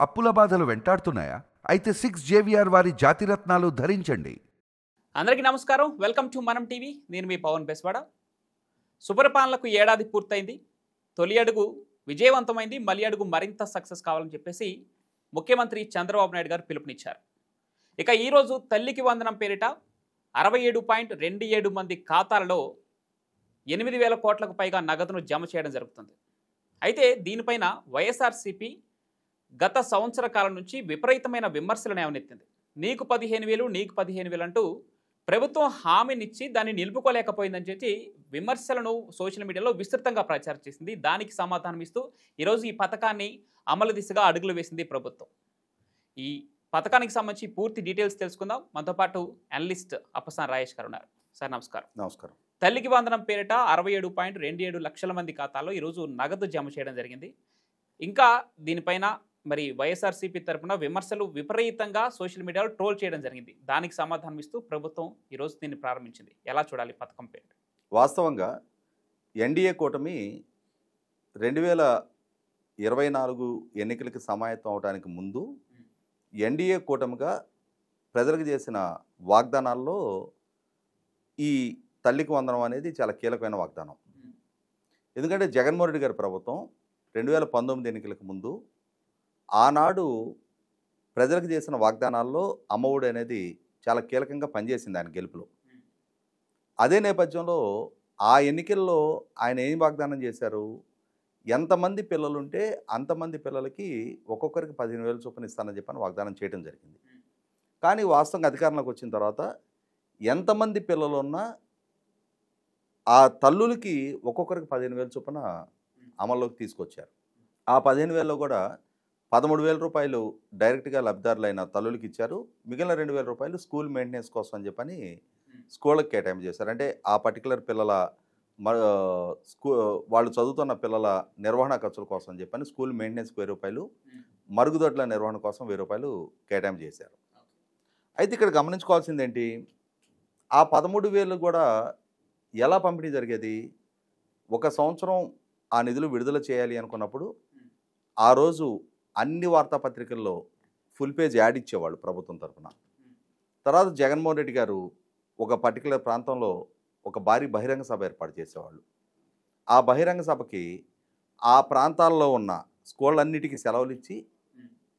అప్పుల బాధలు వెంటాడుతున్నాయా? అయితే 6 JVR వారి జాతిరత్నాలు ధరించండి. అందరికీ నమస్కారం. వెల్కమ్ టు మనం టీవీ. నేను మీ పవన్ బెస్వాడ. సుపరిపాలనకు ఏడాది పూర్తయింది. తొలి అడుగు విజయవంతమైంది. మళ్ళీ అడుగు మరింత సక్సెస్ కావాలని చెప్పేసి ముఖ్యమంత్రి చంద్రబాబు నాయుడు గారు పిలుపునిచ్చారు. ఇక ఈరోజు తల్లికి వందనం పేరిట 67.27 మంది ఖాతాలలో 8,000 కోట్లకు పైగా నగదును జమ చేయడం జరుగుతుంది. అయితే దీనిపైన వైఎస్ఆర్సీపీ గత సంవత్సర కాలం నుంచి విపరీతమైన విమర్శలను ఏవనెత్తింది. నీకు 15,000 నీకు 15,000 అంటూ ప్రభుత్వం హామీనిచ్చి దాన్ని నిలుపుకోలేకపోయిందని చెప్పి విమర్శలను సోషల్ మీడియాలో విస్తృతంగా ప్రచారం చేసింది. దానికి సమాధానం ఇస్తూ ఈరోజు ఈ పథకాన్ని అమలు దిశగా అడుగులు వేసింది ప్రభుత్వం. ఈ పథకానికి సంబంధించి పూర్తి డీటెయిల్స్ తెలుసుకుందాం. మనతో పాటు అనలిస్ట్ అప్పసాని రాజేష్ గారు ఉన్నారు. సార్ నమస్కారం. నమస్కారం. తల్లికి వందనం పేరిట 67.27 లక్షల మంది ఖాతాలో ఈరోజు నగదు జమ చేయడం జరిగింది. ఇంకా దీనిపైన మరి వైఎస్ఆర్సీపీ తరఫున విమర్శలు విపరీతంగా సోషల్ మీడియాలో ట్రోల్ చేయడం జరిగింది. దానికి సమాధానం ఇస్తూ ప్రభుత్వం ఈరోజు దీన్ని ప్రారంభించింది. ఎలా చూడాలి పథకం పేరు? వాస్తవంగా ఎన్డీఏ కూటమి 2024 ఎన్నికలకి సమాయత్తం అవడానికి ముందు ఎన్డీఏ కూటమిగా ప్రజలకు చేసిన వాగ్దానాల్లో ఈ తల్లికి వందనం అనేది చాలా కీలకమైన వాగ్దానం. ఎందుకంటే జగన్మోహన్ రెడ్డి గారి ప్రభుత్వం 2019 ఎన్నికలకు ముందు ఆనాడు ప్రజలకు చేసిన వాగ్దానాల్లో అమ్మఒడి అనేది చాలా కీలకంగా పనిచేసింది ఆయన గెలుపులో. అదే నేపథ్యంలో ఆ ఎన్నికల్లో ఆయన ఏం వాగ్దానం చేశారు? ఎంతమంది పిల్లలుంటే అంతమంది పిల్లలకి ఒక్కొక్కరికి 15,000 చొప్పున ఇస్తానని చెప్పని వాగ్దానం చేయడం జరిగింది. కానీ వాస్తవంగా అధికారంలోకి వచ్చిన తర్వాత ఎంతమంది పిల్లలు ఉన్నా ఆ తల్లులకి ఒక్కొక్కరికి 15,000 చొప్పున అమల్లోకి తీసుకొచ్చారు. ఆ 15,000లో కూడా 13,000 రూపాయలు డైరెక్ట్గా లబ్ధిదారులైన తల్లులకి ఇచ్చారు. మిగిలిన 2,000 రూపాయలు స్కూల్ మెయింటెనెన్స్ కోసం అని చెప్పని స్కూళ్ళకి కేటాయింపు చేశారు. అంటే ఆ పర్టికులర్ పిల్లల వాళ్ళు చదువుతున్న పిల్లల నిర్వహణ ఖర్చుల కోసం అని చెప్పని స్కూల్ మెయింటెనెన్స్కి 1,000 రూపాయలు, మరుగుదొడ్ల నిర్వహణ కోసం 1,000 రూపాయలు కేటాయింపు చేశారు. అయితే ఇక్కడ గమనించుకోవాల్సింది ఏంటి? ఆ 13,000 కూడా ఎలా పంపిణీ జరిగేది? ఒక సంవత్సరం ఆ నిధులు విడుదల చేయాలి అనుకున్నప్పుడు ఆ రోజు అన్ని వార్తాపత్రికల్లో ఫుల్ పేజ్ యాడ్ ఇచ్చేవాళ్ళు ప్రభుత్వం తరఫున. తర్వాత జగన్మోహన్ రెడ్డి గారు ఒక పర్టికులర్ ప్రాంతంలో ఒక భారీ బహిరంగ సభ ఏర్పాటు చేసేవాళ్ళు. ఆ బహిరంగ సభకి ఆ ప్రాంతాల్లో ఉన్న స్కూళ్ళన్నిటికీ సెలవులు ఇచ్చి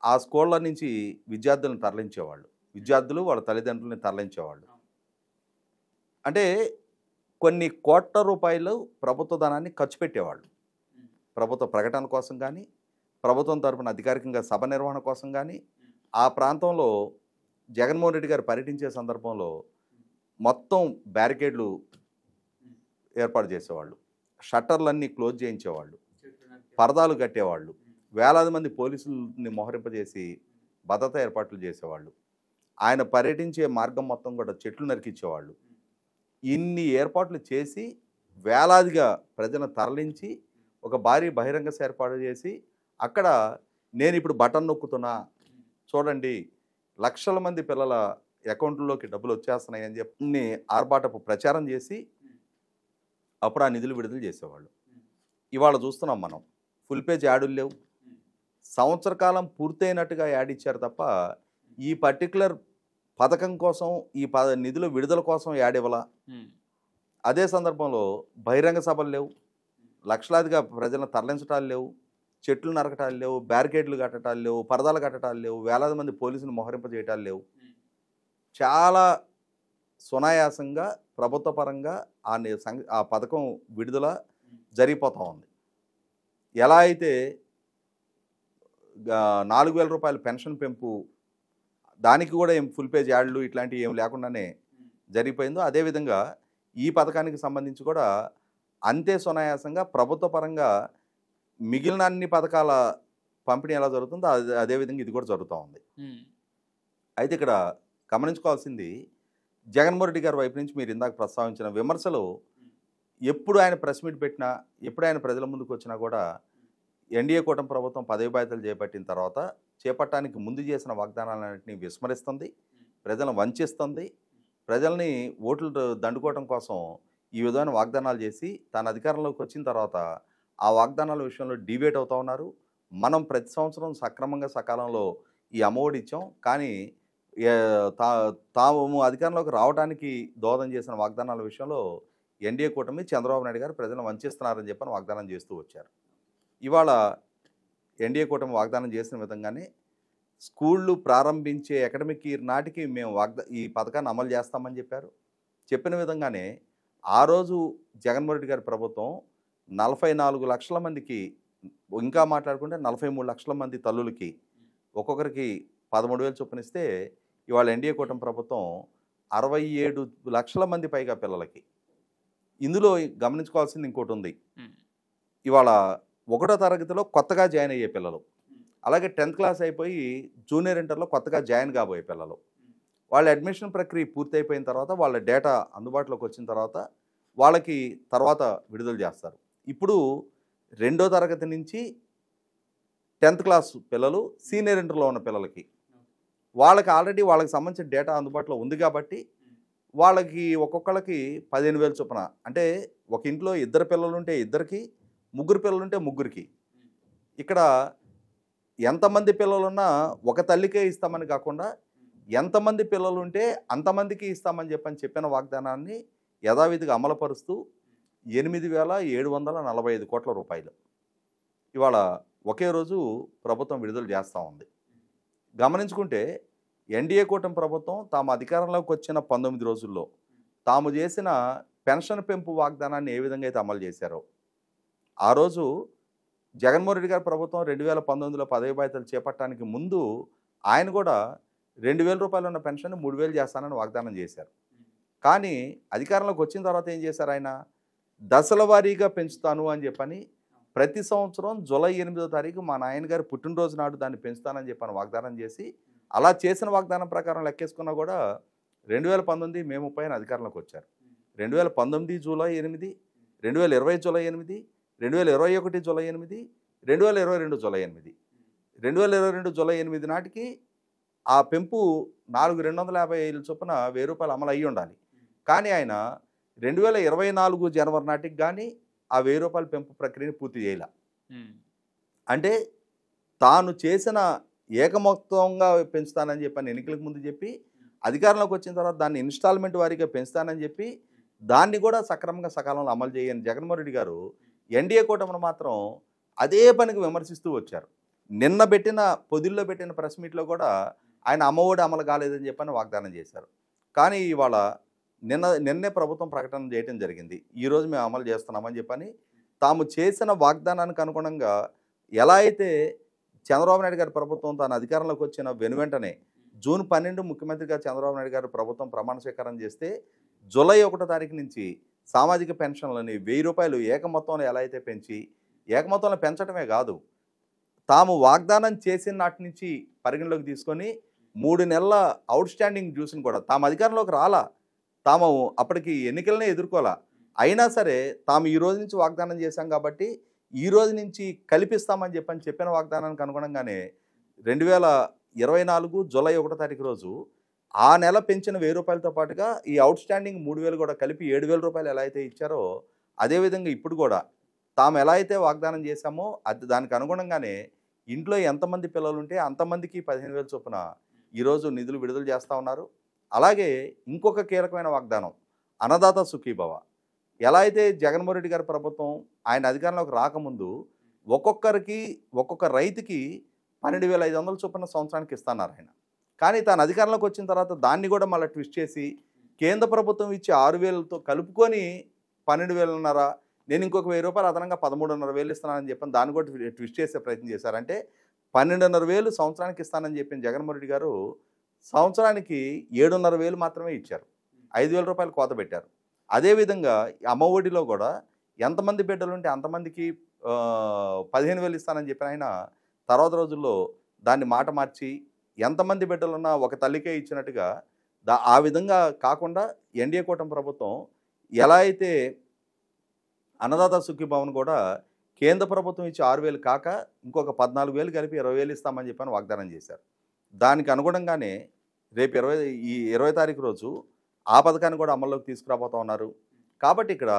ఆ స్కూళ్ళ నుంచి విద్యార్థులను తరలించేవాళ్ళు. విద్యార్థులు వాళ్ళ తల్లిదండ్రులని తరలించేవాళ్ళు. అంటే కొన్ని కోట్ల రూపాయలు ప్రభుత్వ ధనాన్ని ఖర్చు పెట్టేవాళ్ళు. ప్రభుత్వ ప్రకటన కోసం కానీ, ప్రభుత్వం తరపున అధికారికంగా సభ నిర్వహణ కోసం కానీ, ఆ ప్రాంతంలో జగన్మోహన్ రెడ్డి గారు పర్యటించే సందర్భంలో మొత్తం బ్యారికేడ్లు ఏర్పాటు చేసేవాళ్ళు, షట్టర్లన్నీ క్లోజ్ చేయించేవాళ్ళు, పరదాలు కట్టేవాళ్ళు, వేలాది మంది పోలీసులని మోహరింపజేసి భద్రతా ఏర్పాట్లు చేసేవాళ్ళు. ఆయన పర్యటించే మార్గం మొత్తం కూడా చెట్లు నరికించేవాళ్ళు. ఇన్ని ఏర్పాట్లు చేసి వేలాదిగా ప్రజలను తరలించి ఒక భారీ బహిరంగ ఏర్పాటు చేసి అక్కడ నేను ఇప్పుడు బటన్ నొక్కుతున్నా చూడండి, లక్షల మంది పిల్లల అకౌంట్లలోకి డబ్బులు వచ్చేస్తున్నాయి అని చెప్పి ఆర్భాటపు ప్రచారం చేసి అప్పుడు ఆ నిధులు విడుదల చేసేవాళ్ళు. ఇవాళ చూస్తున్నాం మనం, ఫుల్ పేజ్ యాడులు లేవు. సంవత్సర కాలం పూర్తయినట్టుగా యాడ్ ఇచ్చారు తప్ప ఈ పర్టికులర్ పథకం కోసం ఈ నిధుల విడుదల కోసం యాడ్ ఇవ్వాల. అదే సందర్భంలో బహిరంగ సభలు లేవు, లక్షలాదిగా ప్రజలను తరలించటాలు లేవు, చెట్లు నరకటాలు లేవు, బ్యారికేడ్లు కట్టడాలు లేవు, పరదాలు కట్టడాలు లేవు, వేలాది మంది పోలీసులు మోహరింపజేయటాలు లేవు. చాలా సునాయాసంగా ప్రభుత్వ పరంగా ఆ పథకం విడుదల జరిగిపోతూ ఉంది. ఎలా అయితే 4,000 రూపాయల పెన్షన్ పెంపు దానికి కూడా ఏం ఫుల్ పేజ్ యాడ్లు ఇట్లాంటివి ఏం లేకుండానే జరిగిపోయిందో అదేవిధంగా ఈ పథకానికి సంబంధించి కూడా అంతే సునాయాసంగా ప్రభుత్వ పరంగా మిగిలిన అన్ని పథకాల పంపిణీ ఎలా జరుగుతుందో అదేవిధంగా ఇది కూడా జరుగుతూ ఉంది. అయితే ఇక్కడ గమనించుకోవాల్సింది, జగన్మోహన్ రెడ్డి గారి వైపు నుంచి మీరు ఇందాక ప్రస్తావించిన విమర్శలు ఎప్పుడు ఆయన ప్రెస్ మీట్ పెట్టినా, ఎప్పుడు ఆయన ప్రజల ముందుకు వచ్చినా కూడా ఎన్డీఏ కూటమి ప్రభుత్వం పదవి బాధ్యతలు చేపట్టిన తర్వాత చేపట్టడానికి ముందు చేసిన వాగ్దానాలన్నింటినీ విస్మరిస్తుంది, ప్రజలను వంచిస్తుంది, ప్రజల్ని ఓట్లు దండుకోవడం కోసం ఈ విధమైన వాగ్దానాలు చేసి తన అధికారంలోకి వచ్చిన తర్వాత ఆ వాగ్దానాల విషయంలో డిబేట్ అవుతూ ఉన్నారు. మనం ప్రతి సంవత్సరం సక్రమంగా సకాలంలో ఈ అమ్మఒడి ఇచ్చాం. కానీ తాము అధికారంలోకి రావడానికి దోహదం చేసిన వాగ్దానాల విషయంలో ఎన్డీఏ కూటమి చంద్రబాబు నాయుడు గారు ప్రజలను వంచిస్తున్నారని చెప్పని వాగ్దానం చేస్తూ వచ్చారు. ఇవాళ ఎన్డీఏ కూటమి వాగ్దానం చేసిన విధంగానే స్కూళ్ళు ప్రారంభించే అకాడమిక్ ఇయర్ నాటికి మేము ఈ పథకాన్ని అమలు చేస్తామని చెప్పారు. చెప్పిన విధంగానే ఆ రోజు జగన్మోహన్ రెడ్డి గారి ప్రభుత్వం 44 లక్షల మందికి, ఇంకా మాట్లాడుకుంటే 43 లక్షల మంది తల్లులకి ఒక్కొక్కరికి 13,000 చొప్పునిస్తే, ఇవాళ ఎన్డీఏ కూటమి ప్రభుత్వం 67 లక్షల మంది పైగా పిల్లలకి. ఇందులో గమనించుకోవాల్సింది ఇంకోటి ఉంది. ఇవాళ 1వ తరగతిలో కొత్తగా జాయిన్ అయ్యే పిల్లలు, అలాగే 10th క్లాస్ అయిపోయి జూనియర్ ఇంటర్లో కొత్తగా జాయిన్ కాబోయే పిల్లలు, వాళ్ళ అడ్మిషన్ ప్రక్రియ పూర్తయిపోయిన తర్వాత వాళ్ళ డేటా అందుబాటులోకి వచ్చిన తర్వాత వాళ్ళకి తర్వాత విడుదల చేస్తారు. ఇప్పుడు 2వ తరగతి నుంచి 10th క్లాస్ పిల్లలు, సీనియర్ ఇంటర్లో ఉన్న పిల్లలకి వాళ్ళకి ఆల్రెడీ వాళ్ళకి సంబంధించిన డేటా అందుబాటులో ఉంది కాబట్టి వాళ్ళకి ఒక్కొక్కళ్ళకి 15,000 చొప్పున, అంటే ఒక ఇంట్లో 2 పిల్లలు ఉంటే 2కి, 3 పిల్లలు ఉంటే 3కి. ఇక్కడ ఎంతమంది పిల్లలున్నా ఒక తల్లికే ఇస్తామని కాకుండా ఎంతమంది పిల్లలు ఉంటే అంతమందికి ఇస్తామని చెప్పిన వాగ్దానాన్ని యథావిధిగా అమలుపరుస్తూ 8,745 కోట్ల రూపాయలు ఇవాళ ఒకే రోజు ప్రభుత్వం విడుదల చేస్తూ ఉంది. గమనించుకుంటే ఎన్డీఏ కూటమి ప్రభుత్వం తాము అధికారంలోకి వచ్చిన 19 రోజుల్లో తాము చేసిన పెన్షన్ పెంపు వాగ్దానాన్ని ఏ విధంగా అయితే అమలు చేశారో, ఆ రోజు జగన్మోహన్ రెడ్డి గారి ప్రభుత్వం 2019లో పదవి బాధ్యతలు చేపట్టడానికి ముందు ఆయన కూడా 2,000 రూపాయలు ఉన్న పెన్షన్ 3,000 చేస్తానని వాగ్దానం చేశారు. కానీ అధికారంలోకి వచ్చిన తర్వాత ఏం చేశారు? ఆయన దశల వారీగా పెంచుతాను అని చెప్పని ప్రతి సంవత్సరం జూలై 8వ తారీఖు మా నాయనగారి పుట్టినరోజు నాడు దాన్ని పెంచుతానని చెప్పని వాగ్దానం చేసి, అలా చేసిన వాగ్దానం ప్రకారం లెక్కేసుకున్నా కూడా 2019 మే 30న అధికారంలోకి వచ్చారు. 2019 July 8, 2020 July 8, 2021 July 8, 2022 July 8. 2022 July 8 నాటికి ఆ పెంపు 4,250 చొప్పున 1,000 రూపాయలు అమలు అయ్యి ఉండాలి. కానీ ఆయన 2024 జనవరి నాటికి కానీ ఆ 1,000 రూపాయల పెంపు ప్రక్రియని పూర్తి చేయాల. అంటే తాను చేసిన ఏకమొత్తంగా పెంచుతానని చెప్పని ఎన్నికలకు ముందు చెప్పి, అధికారంలోకి వచ్చిన తర్వాత దాన్ని ఇన్స్టాల్మెంట్ వారీగా పెంచుతానని చెప్పి, దాన్ని కూడా సక్రమంగా సకాలంలో అమలు చేయని జగన్మోహన్ రెడ్డి గారు ఎన్డీఏ కూటమిని మాత్రం అదే పనికి విమర్శిస్తూ వచ్చారు. పొదిల్లో పెట్టిన ప్రెస్ మీట్లో కూడా ఆయన అమ్మఒడి అమలు కాలేదని చెప్పని వాగ్దానం చేశారు. కానీ ఇవాళ నిన్నే ప్రభుత్వం ప్రకటన చేయడం జరిగింది. ఈరోజు మేము అమలు చేస్తున్నామని చెప్పని తాము చేసిన వాగ్దానానికి అనుగుణంగా ఎలా అయితే చంద్రబాబు నాయుడు గారి ప్రభుత్వం తాను అధికారంలోకి వచ్చిన వెనువెంటనే జూన్ 12 ముఖ్యమంత్రిగా చంద్రబాబు నాయుడు గారు ప్రభుత్వం ప్రమాణ స్వీకారం చేస్తే, జూలై 1వ తారీఖు నుంచి సామాజిక పెన్షన్లని 1,000 రూపాయలు ఏకమొత్తంలో ఎలా అయితే పెంచి, ఏకమొత్తంలో పెంచడమే కాదు, తాము వాగ్దానం చేసిన నాటి నుంచి పరిగణలోకి తీసుకొని 3 నెలల అవుట్ స్టాండింగ్ డ్యూస్ని కూడా తాము అధికారంలోకి రాలా, తాము అప్పటికి ఎన్నికలనే ఎదుర్కోవాలా, అయినా సరే తాము ఈ రోజు నుంచి వాగ్దానం చేశాం కాబట్టి ఈ రోజు నుంచి కల్పిస్తామని చెప్పిన వాగ్దానానికి అనుగుణంగానే 2024 జూలై 1వ తారీఖు రోజు ఆ నెల పెంచిన 1,000 రూపాయలతో పాటుగా ఈ అవుట్ స్టాండింగ్ 3,000 కూడా కలిపి 7,000 రూపాయలు ఎలా అయితే ఇచ్చారో, అదేవిధంగా ఇప్పుడు కూడా తాము ఎలా అయితే వాగ్దానం చేశామో దానికి అనుగుణంగానే ఇంట్లో ఎంతమంది పిల్లలు ఉంటే అంతమందికి 15,000 చొప్పున ఈరోజు నిధులు విడుదల చేస్తూ ఉన్నారు. అలాగే ఇంకొక కీలకమైన వాగ్దానం అన్నదాత సుఖీభవ. ఎలా అయితే జగన్మోహన్ రెడ్డి గారి ప్రభుత్వం ఆయన అధికారంలోకి రాకముందు ఒక్కొక్క రైతుకి 12,500 చొప్పున సంవత్సరానికి ఇస్తున్నారు ఆయన. కానీ తాను అధికారంలోకి వచ్చిన తర్వాత దాన్ని కూడా మళ్ళీ ట్విస్ట్ చేసి కేంద్ర ప్రభుత్వం ఇచ్చే 6,000తో కలుపుకొని 12,500, నేను ఇంకొక 1,000 రూపాయలు అదనంగా 13,500 ఇస్తున్నానని చెప్పని దాన్ని కూడా ట్విస్ట్ చేసే ప్రయత్నం చేశారంటే 12,500 సంవత్సరానికి ఇస్తానని చెప్పిన జగన్మోహన్ రెడ్డి గారు సంవత్సరానికి 7,500 మాత్రమే ఇచ్చారు. 5,000 రూపాయలు కోత పెట్టారు. అదేవిధంగా అమ్మఒడిలో కూడా ఎంతమంది బిడ్డలు ఉంటే అంతమందికి 15,000 ఇస్తానని చెప్పిన ఆయన తర్వాత రోజుల్లో దాన్ని మాట మార్చి ఎంతమంది బిడ్డలున్నా ఒక తల్లికే ఇచ్చినట్టుగా ఆ విధంగా కాకుండా ఎన్డీఏ కూటమి ప్రభుత్వం ఎలా అయితే అన్నదాత సుఖీభవన్ కూడా కేంద్ర ప్రభుత్వం ఇచ్చే 6,000 కాక ఇంకొక 14,000 కలిపి 20,000 ఇస్తామని చెప్పని వాగ్దానం చేశారు. దానికి అనుగుణంగానే రేపు 20 తారీఖు రోజు ఆ పథకాన్ని కూడా అమల్లోకి తీసుకురాబోతూ ఉన్నారు. కాబట్టి ఇక్కడ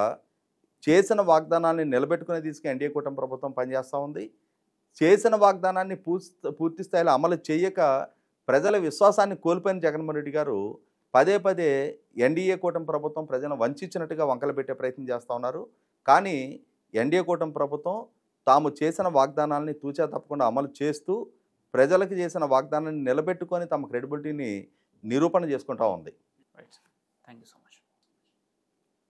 చేసిన వాగ్దానాన్ని నిలబెట్టుకునే తీసుకు ఎన్డీఏ కూటమి ప్రభుత్వం పనిచేస్తూ ఉంది. చేసిన వాగ్దానాన్ని పూర్తి స్థాయిలో అమలు చేయక ప్రజల విశ్వాసాన్ని కోల్పోయిన జగన్మోహన్ రెడ్డి గారు పదే పదే ఎన్డీఏ కూటమి ప్రభుత్వం ప్రజలను వంచినట్టుగా వంకలు పెట్టే ప్రయత్నం చేస్తూ ఉన్నారు. కానీ ఎన్డీఏ కూటమి ప్రభుత్వం తాము చేసిన వాగ్దానాలని తూచా తప్పకుండా అమలు చేస్తూ ప్రజలకు చేసిన వాగ్దానాన్ని నిలబెట్టుకొని తమ క్రెడిబిలిటీని నిరూపణ చేసుకుంటూ ఉంది. Right, thank you so much.